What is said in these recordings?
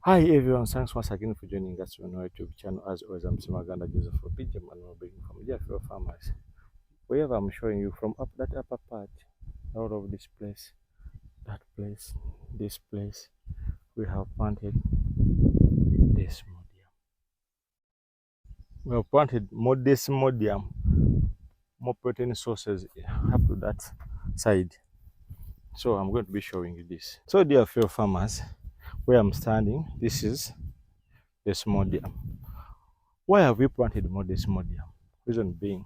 Hi everyone, thanks once again for joining us on our YouTube channel. As always, I'm Simaganda Joseph for PJ Manuel being from Deerfield Farmers. Wherever I'm showing you from up that upper part, out of this place, that place, this place, we have planted Desmodium. We have planted more Desmodium, more protein sources up to that side. So I'm going to be showing you this. So Deerfield Farmers, where I'm standing, this is Desmodium. Why have we planted more Desmodium? Reason being,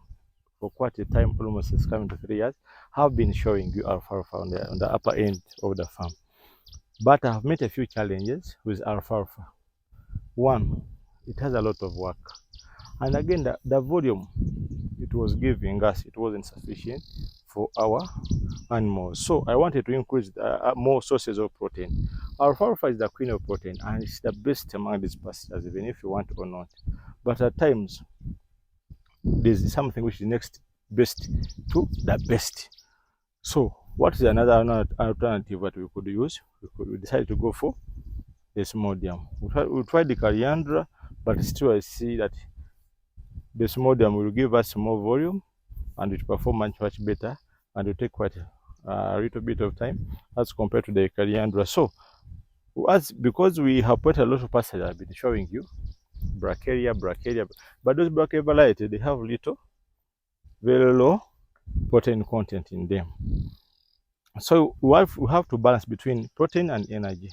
for quite a time, almost it's coming to 3 years, have been showing you alfalfa on the upper end of the farm. But I have met a few challenges with alfalfa. One, it has a lot of work. And again, the volume it was giving us, it wasn't sufficient for our animals. So I wanted to increase more sources of protein. Alfalfa is the queen of protein and it's the best among these pastures, even if you want or not. But at times, there's something which is next best to the best. So what is another alternative that we could use? We decided to go for Desmodium. We tried the coriander, but still I see that Desmodium will give us more volume and it perform much better and will take quite a little bit of time as compared to the coriander. So because we have put a lot of passages I've been showing you, bracharia, but those bracharia varieties they have little, very low protein content in them. So we have to balance between protein and energy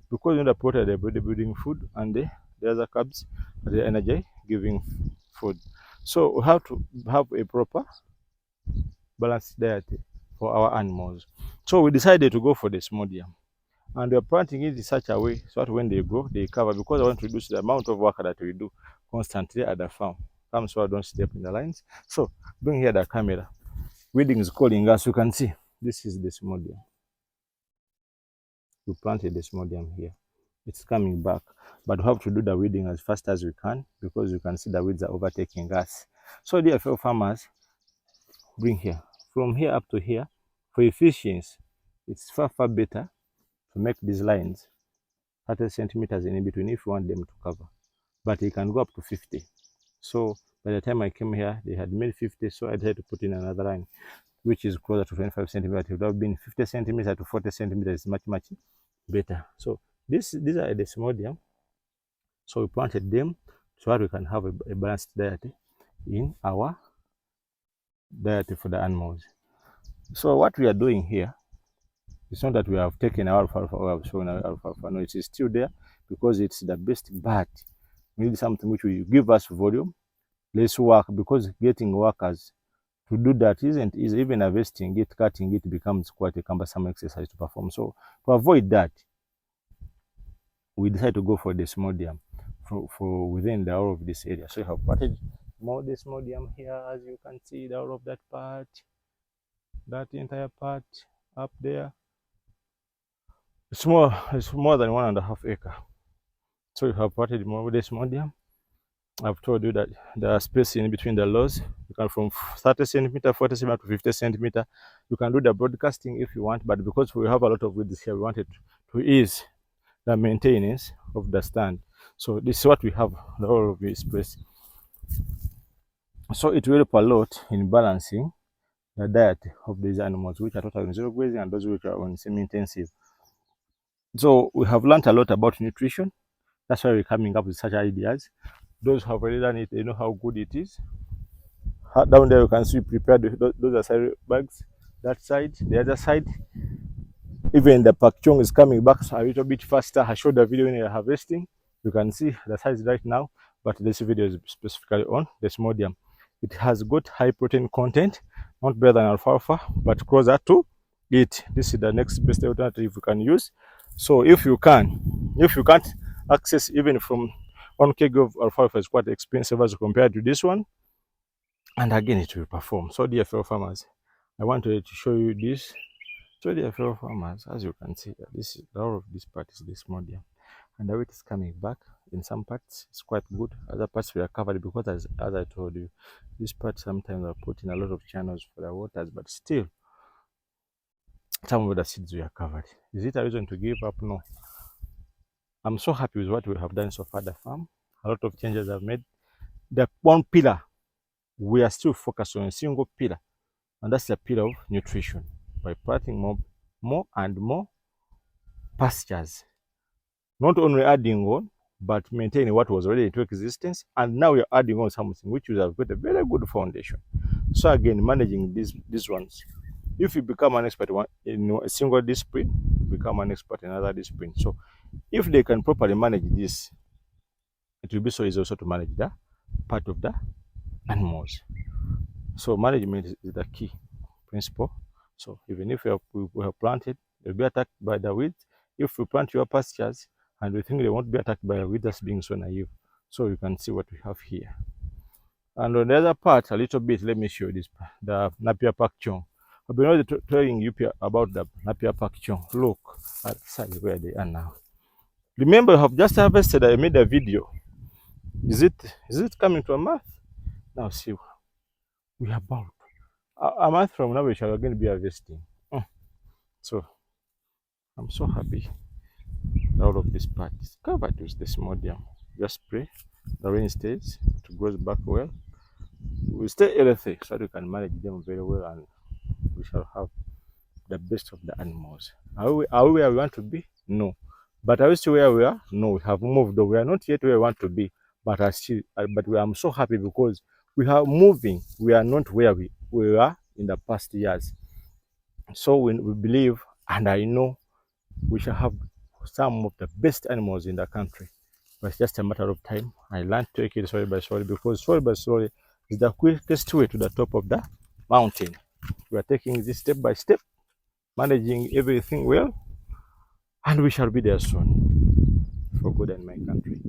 because in the protein the body building food and the other carbs are the energy giving food. So we have to have a proper balanced diet for our animals. So we decided to go for Desmodium and we're planting it in such a way so that when they grow they cover, because I want to reduce the amount of work that we do constantly at the farm. Come so I don't step in the lines. So bring here the camera. Weeding is calling us. You can see this is Desmodium. We planted Desmodium here. It's coming back, but we have to do the weeding as fast as we can because you can see the weeds are overtaking us. So dear fellow farmers, bring here. From here up to here, for efficiency, it's far better to make these lines 30 centimeters in between if you want them to cover. But you can go up to 50. So by the time I came here, they had made 50, so I decided to put in another line, which is closer to 25 centimeters. It would have been 50 centimeters to 40 centimeters, much better. So these are the Desmodium. So we planted them so that we can have a balanced diet in our diet for the animals. So what we are doing here, it's not that we have taken our alfalfa or have shown our alfalfa. No, it is still there because it's the best, but we need something which will give us volume, less work, because getting workers to do that isn't easy. Even harvesting it, cutting it becomes quite a cumbersome exercise to perform. So to avoid that, we decided to go for Desmodium for within the whole of this area. So we have planted more Desmodium here, as you can see, the whole of that part, that entire part up there. It's more than 1.5 acres. So we have planted more Desmodium. I've told you that the space in between the rows, you can from 30 centimeter, 40 centimeter to 50 centimeter. You can do the broadcasting if you want, but because we have a lot of weeds here, we wanted to ease the maintenance of the stand. So this is what we have, the whole of this place. So it will help a lot in balancing the diet of these animals, which are totally on zero grazing and those which are on semi-intensive. So we have learned a lot about nutrition. That's why we're coming up with such ideas. Those who have already done it, they know how good it is. Down there you can see prepared, those are side bags. That side, the other side. Even the pak chong is coming back a little bit faster. I showed the video when you're harvesting. You can see the size right now, but this video is specifically on Desmodium. It has got high protein content, not better than alfalfa, but closer to it. This is the next best alternative you can use. So if you can't access even from 1 kg of alfalfa is quite expensive as compared to this one, and again it will perform. So dear fellow farmers, I wanted to show you this. So dear fellow farmers, as you can see, this is all of this part is Desmodium, and the weight is coming back. In some parts it's quite good, other parts we are covered because as I told you, this part sometimes I put in a lot of channels for the waters, but still some of the seeds we are covered. Is it a reason to give up? No. I'm so happy with what we have done so far at the farm. A lot of changes I've made. The one pillar, we are still focused on a single pillar, and that's the pillar of nutrition. By planting more and more pastures, not only adding on, but maintaining what was already into existence, and now we are adding on something which will have got a very good foundation. So again, managing these ones. If you become an expert in a single discipline, you become an expert in another discipline. So if they can properly manage this, it will be so easy also to manage the part of the animals. So management is the key principle. So even if we have planted, they'll be attacked by the weeds. If we plant your pastures and we think they won't be attacked by the weeds, that's being so naive. So you can see what we have here. And on the other part, a little bit, let me show you this, the Napier Park Chong. I've been already telling you about the Napier Park Chong. Look at the side where they are now. Remember, I have just harvested, I made a video. Is it coming to a month? Now see, we are about a month from now we shall again be harvesting. So I'm so happy that all of this part is covered with Desmodium. Just spray, the rain stays, it grows back well. We stay healthy so that we can manage them very well, and we shall have the best of the animals. Are we where we want to be? No. But are we still where we are? No, we have moved. We are not yet where we want to be, but I'm so happy because we are moving. We are not where we were in the past years. So we believe, and I know, we shall have some of the best animals in the country. But it's just a matter of time. I learned to take it slowly by slowly, because slowly by slowly is the quickest way to the top of the mountain. We are taking this step by step, managing everything well, and we shall be there soon for good and my country.